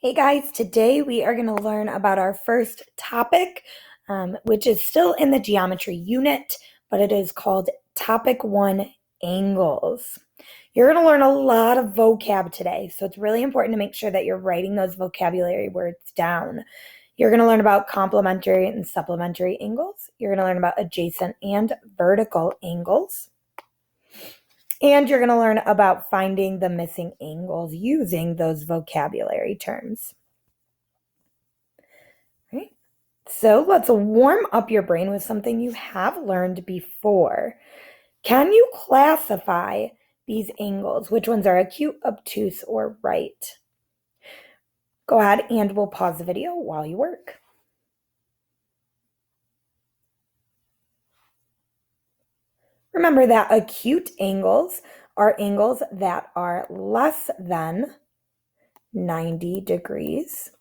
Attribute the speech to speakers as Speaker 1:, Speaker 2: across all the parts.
Speaker 1: Hey guys, today we are going to learn about our first topic, which is still in the geometry unit, but it is called Topic 1, Angles. You're going to learn a lot of vocab today, so it's really important to make sure that you're writing those vocabulary words down. You're going to learn about complementary and supplementary angles. You're going to learn about adjacent and vertical angles. And you're going to learn about finding the missing angles using those vocabulary terms. Right? So let's warm up your brain with something you have learned before. Can you classify these angles? Which ones are acute, obtuse, or right? Go ahead and we'll pause the video while you work. Remember that acute angles are angles that are less than 90 degrees.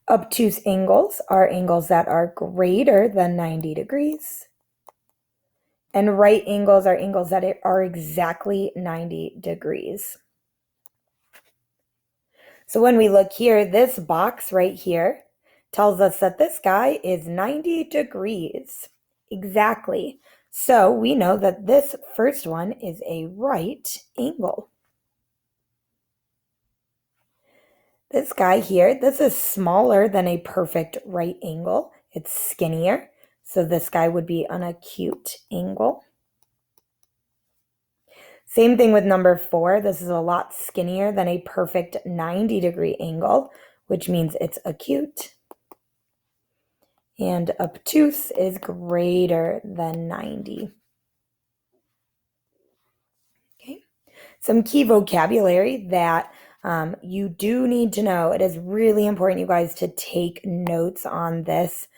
Speaker 1: Obtuse angles are angles that are greater than 90 degrees. And right angles are angles that are exactly 90 degrees. So when we look here, this box right here tells us that this guy is 90 degrees. Exactly. So we know that this first one is a right angle. This guy here, this is smaller than a perfect right angle. It's skinnier. So this guy would be an acute angle. Same thing with number 4. This is a lot skinnier than a perfect 90-degree angle, which means it's acute. And obtuse is greater than 90. Okay. Some key vocabulary that you do need to know. It is really important, you guys, to take notes on this.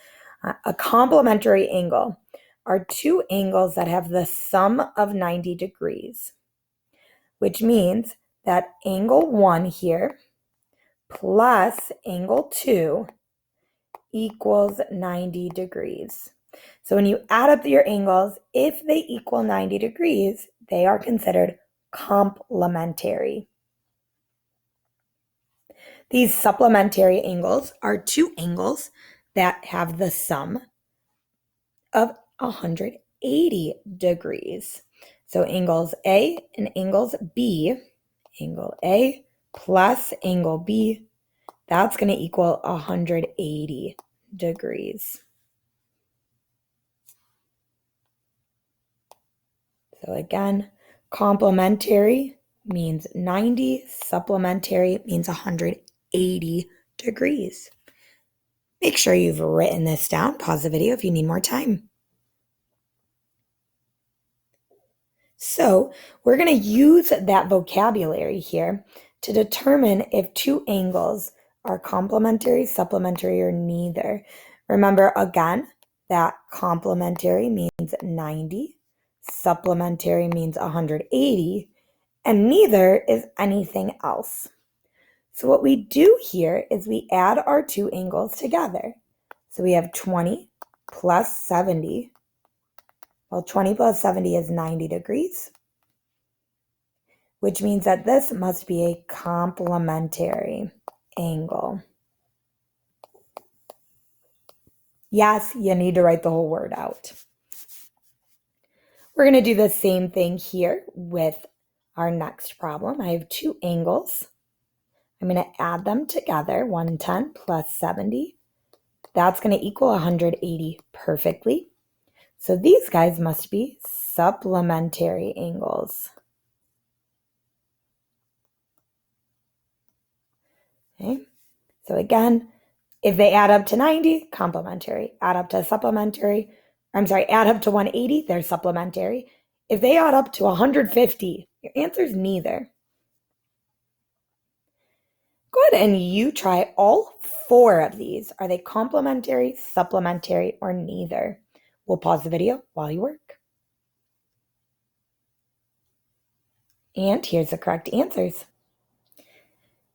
Speaker 1: A complementary angle are two angles that have the sum of 90 degrees, which means that angle 1 here plus angle 2 equals 90 degrees. So when you add up your angles, if they equal 90 degrees, they are considered complementary. These supplementary angles are two angles that have the sum of 180 degrees. So angles A and angles B, angle A plus angle B, that's going to equal 180 degrees. So again, complementary means 90, supplementary means 180 degrees. Make sure you've written this down. Pause the video if you need more time. So we're going to use that vocabulary here to determine if two angles are complementary, supplementary, or neither. Remember, again, that complementary means 90, supplementary means 180, and neither is anything else. So what we do here is we add our two angles together. So we have 20 plus 70. Well, 20 plus 70 is 90 degrees, which means that this must be a complementary angle. Yes, you need to write the whole word out. We're going to do the same thing here with our next problem. I have two angles. I'm going to add them together, 110 plus 70. That's going to equal 180 perfectly. So these guys must be supplementary angles. Okay, so again, if they add up to 90, complementary. Add up to supplementary, add up to 180, they're supplementary. If they add up to 150, your answer is neither. Go ahead and you try all 4 of these. Are they complementary, supplementary, or neither? We'll pause the video while you work. And here's the correct answers.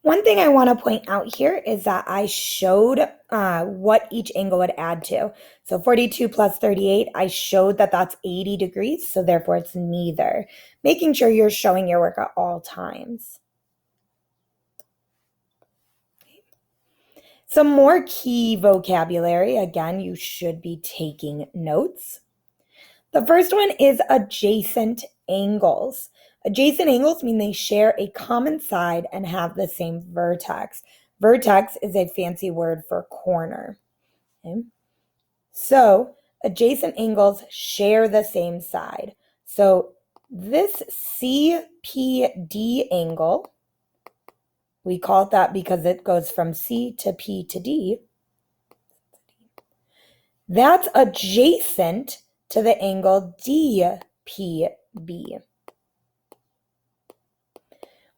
Speaker 1: One thing I want to point out here is that I showed what each angle would add to. So 42 plus 38, I showed that that's 80 degrees, so therefore it's neither. Making sure you're showing your work at all times. Some more key vocabulary. Again, you should be taking notes. The first one is adjacent angles. Adjacent angles mean they share a common side and have the same vertex. Vertex is a fancy word for corner. Okay? So adjacent angles share the same side. So this CPD angle, we call it that because it goes from C to P to D. That's adjacent to the angle DPB.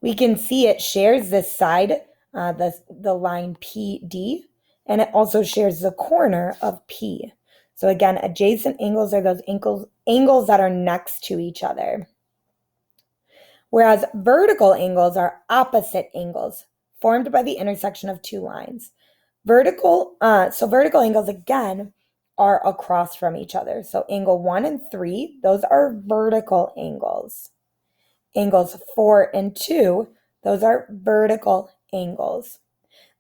Speaker 1: We can see it shares this side, the line PD, and it also shares the corner of P. So again, adjacent angles are those angles that are next to each other. Whereas vertical angles are opposite angles formed by the intersection of two lines. Vertical angles again are across from each other. So angle 1 and 3, those are vertical angles. Angles 4 and 2, those are vertical angles.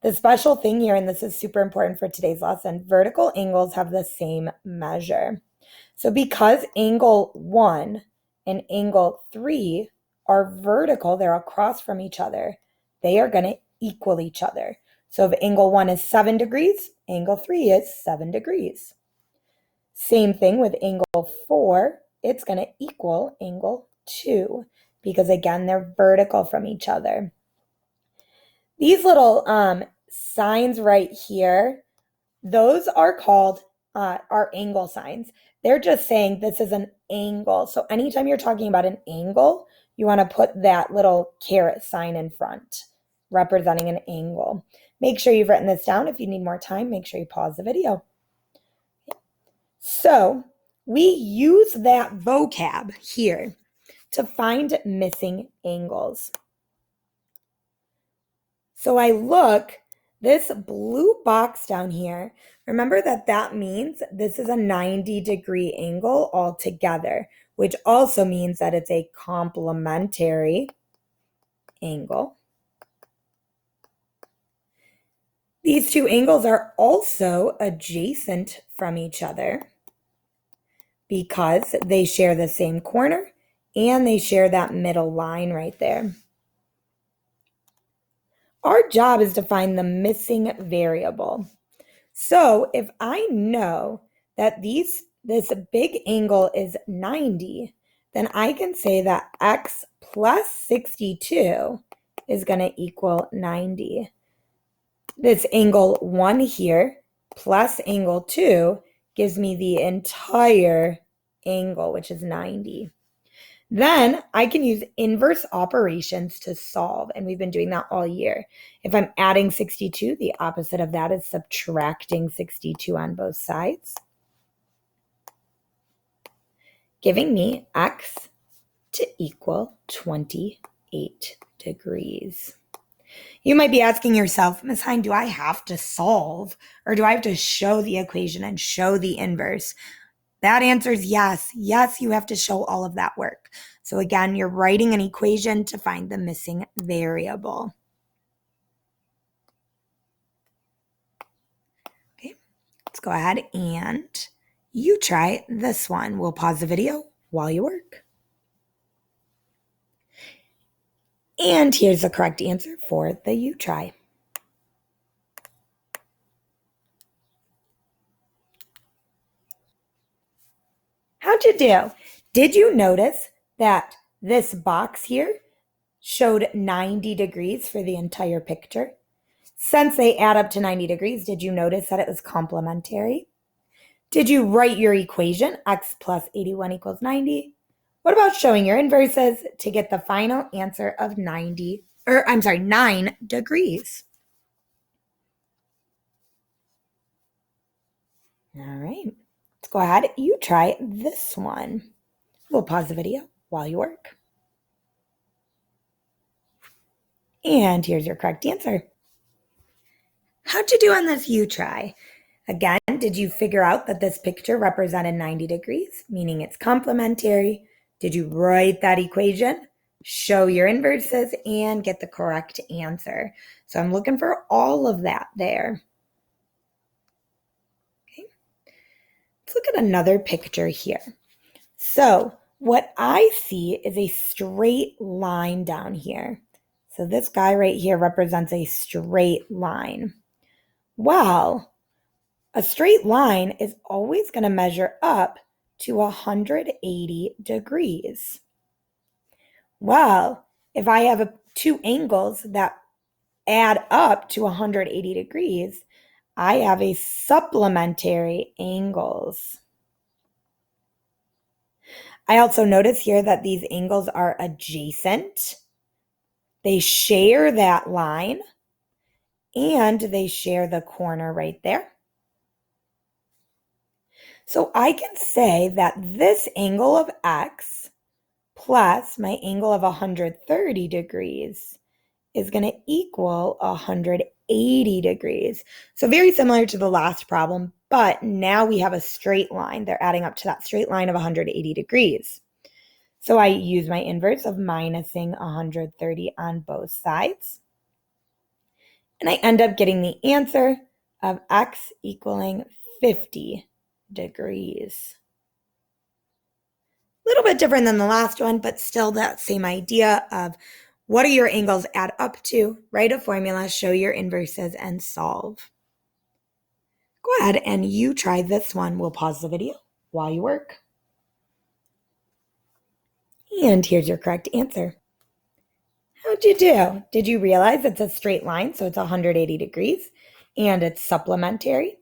Speaker 1: The special thing here, and this is super important for today's lesson, vertical angles have the same measure. So because angle 1 and angle 3 are vertical, they're across from each other, they are going to equal each other. So if angle 1 is 7 degrees, angle 3 is 7 degrees. Same thing with angle 4, it's going to equal angle 2 because again, they're vertical from each other. These little signs right here, those are called our angle signs. They're just saying this is an angle. So anytime you're talking about an angle, you want to put that little caret sign in front, representing an angle. Make sure you've written this down. If you need more time, make sure you pause the video. So we use that vocab here to find missing angles. So I look, this blue box down here, remember that means this is a 90-degree angle altogether, which also means that it's a complementary angle. These two angles are also adjacent from each other because they share the same corner and they share that middle line right there. Our job is to find the missing variable. So if I know that this big angle is 90, then I can say that x plus 62 is going to equal 90. This angle 1 here plus angle 2 gives me the entire angle, which is 90. Then I can use inverse operations to solve, and we've been doing that all year. If I'm adding 62, the opposite of that is subtracting 62 on both sides, giving me x to equal 28 degrees. You might be asking yourself, Ms. Hein, do I have to solve, or do I have to show the equation and show the inverse? That answer is yes. Yes, you have to show all of that work. So again, you're writing an equation to find the missing variable. Okay, let's go ahead and you try this one. We'll pause the video while you work. And here's the correct answer for the you try. How'd you do? Did you notice that this box here showed 90 degrees for the entire picture? Since they add up to 90 degrees, did you notice that it was complementary? Did you write your equation, x plus 81 equals 90? What about showing your inverses to get the final answer of 9 degrees? All right, let's go ahead. You try this one. We'll pause the video while you work. And here's your correct answer. How'd you do on this you try? Again, did you figure out that this picture represented 90 degrees, meaning it's complementary? Did you write that equation, show your inverses, and get the correct answer? So I'm looking for all of that there. Let's look at another picture here. So what I see is a straight line down here. So this guy right here represents a straight line. Well, a straight line is always going to measure up to 180 degrees. Well, if I have two angles that add up to 180 degrees, I have a supplementary angles. I also notice here that these angles are adjacent. They share that line, and they share the corner right there. So I can say that this angle of x plus my angle of 130 degrees is going to equal 180 degrees. So very similar to the last problem, but now we have a straight line. They're adding up to that straight line of 180 degrees. So I use my inverse of minusing 130 on both sides. And I end up getting the answer of x equaling 50 degrees. A little bit different than the last one, but still that same idea of what do your angles add up to? Write a formula, show your inverses, and solve. Go ahead and you try this one. We'll pause the video while you work. And here's your correct answer. How'd you do? Did you realize it's a straight line, so it's 180 degrees, and it's supplementary?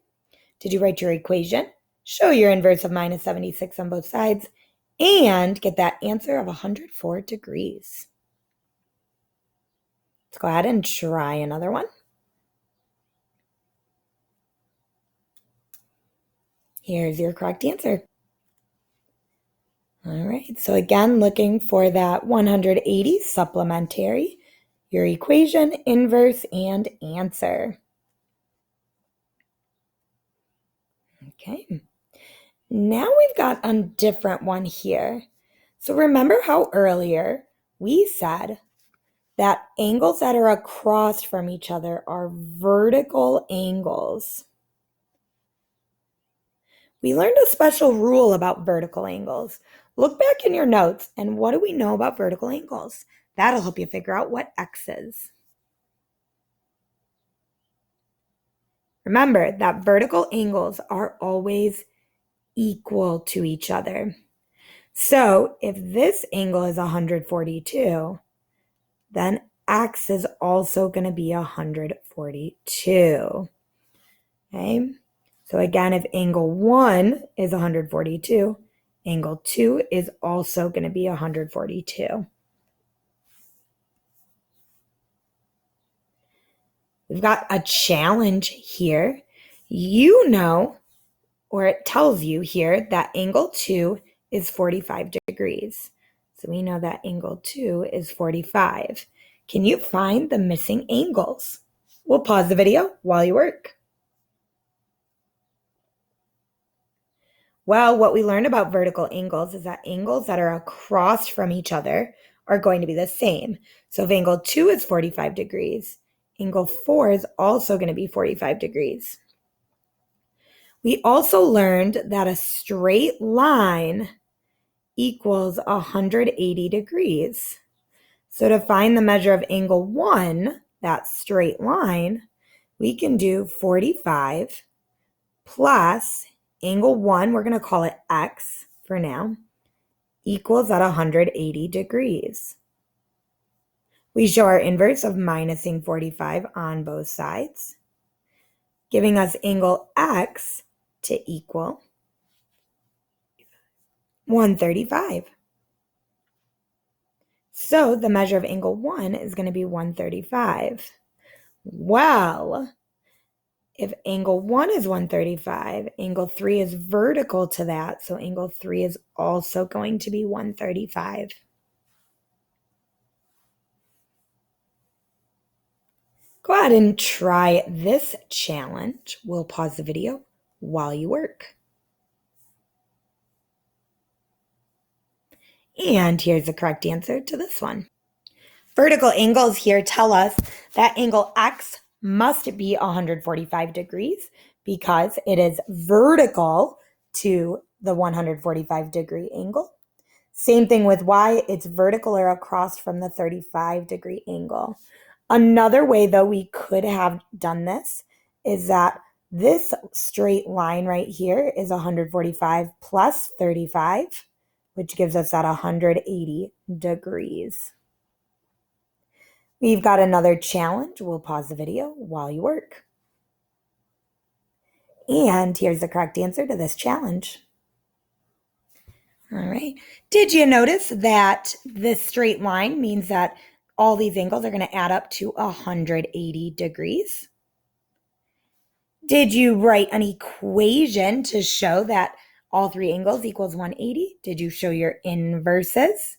Speaker 1: Did you write your equation, show your inverse of minus 76 on both sides, and get that answer of 104 degrees? Let's go ahead and try another one. Here's your correct answer. All right, so again, looking for that 180 supplementary, your equation, inverse, and answer. Okay, now we've got a different one here. So remember how earlier we said that angles that are across from each other are vertical angles. We learned a special rule about vertical angles. Look back in your notes, and what do we know about vertical angles? That'll help you figure out what x is. Remember that vertical angles are always equal to each other. So if this angle is 142, then x is also going to be 142. Okay? So again, if angle 1 is 142, angle 2 is also going to be 142. We've got a challenge here. You know, or it tells you here, that angle 2 is 45 degrees. So we know that angle 2 is 45. Can you find the missing angles? We'll pause the video while you work. Well, what we learned about vertical angles is that angles that are across from each other are going to be the same. So if angle 2 is 45 degrees, angle 4 is also going to be 45 degrees. We also learned that a straight line equals 180 degrees. So to find the measure of angle 1, that straight line, we can do 45 plus angle 1, we're going to call it x for now, equals at 180 degrees. We show our inverse of minusing 45 on both sides, giving us angle x to equal 135. So the measure of angle 1 is going to be 135. Well, if angle 1 is 135, angle 3 is vertical to that, so angle 3 is also going to be 135. Go ahead and try this challenge. We'll pause the video while you work. And here's the correct answer to this one. Vertical angles here tell us that angle x must be 145 degrees because it is vertical to the 145-degree angle. Same thing with y, it's vertical or across from the 35-degree angle. Another way, though, we could have done this is that this straight line right here is 145 plus 35, which gives us that 180 degrees. We've got another challenge. We'll pause the video while you work. And here's the correct answer to this challenge. All right. Did you notice that this straight line means that all these angles are going to add up to 180 degrees? Did you write an equation to show that all three angles equals 180? Did you show your inverses?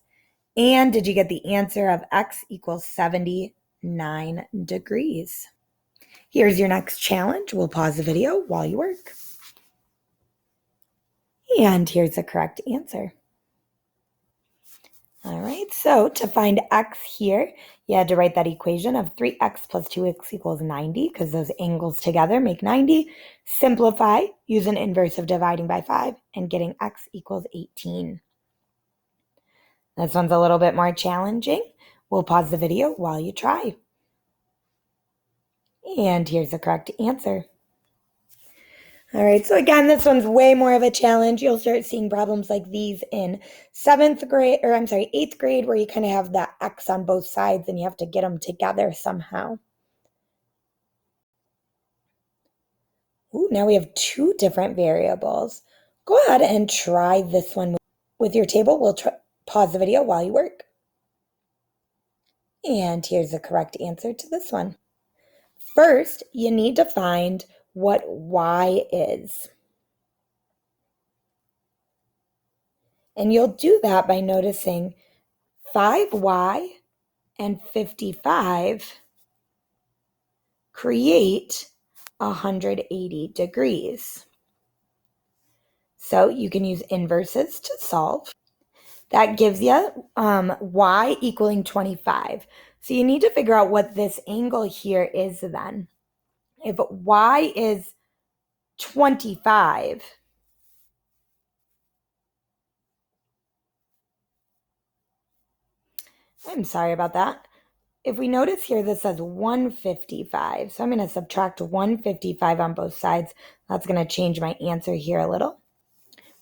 Speaker 1: And did you get the answer of x equals 79 degrees? Here's your next challenge. We'll pause the video while you work. And here's the correct answer. All right, so to find x here, you had to write that equation of 3x plus 2x equals 90, because those angles together make 90. Simplify, use an inverse of dividing by 5, and getting x equals 18. This one's a little bit more challenging. We'll pause the video while you try. And here's the correct answer. All right, so again, this one's way more of a challenge. You'll start seeing problems like these in 8th grade, where you kind of have that x on both sides and you have to get them together somehow. Ooh, now we have two different variables. Go ahead and try this one with your table. We'll pause the video while you work. And here's the correct answer to this one. First, you need to find what y is. And you'll do that by noticing 5y and 55 create 180 degrees. So you can use inverses to solve. That gives you y equaling 25. So you need to figure out what this angle here is then. If y is 25, I'm sorry about that. If we notice here, this says 155. So I'm going to subtract 155 on both sides. That's going to change my answer here a little.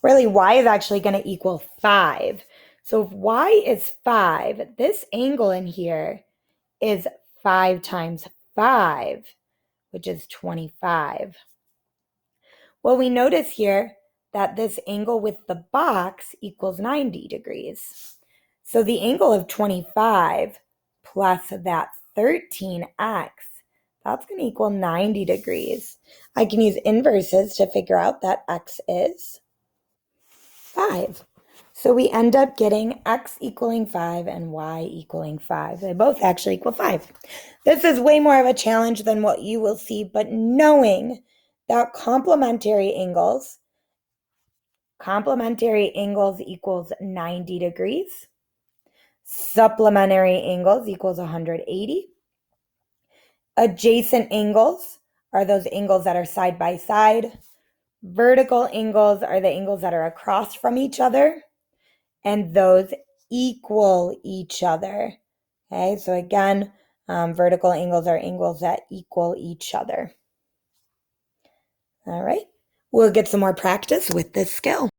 Speaker 1: Really, y is actually going to equal 5. So if y is 5, this angle in here is 5 times 5, which is 25. Well, we notice here that this angle with the box equals 90 degrees. So the angle of 25 plus that 13x, that's going to equal 90 degrees. I can use inverses to figure out that x is 5. So we end up getting x equaling 5 and y equaling 5. They both actually equal 5. This is way more of a challenge than what you will see, but knowing that complementary angles equals 90 degrees. Supplementary angles equals 180. Adjacent angles are those angles that are side by side. Vertical angles are the angles that are across from each other, and those equal each other. Okay, so again, vertical angles are angles that equal each other. All right, we'll get some more practice with this skill.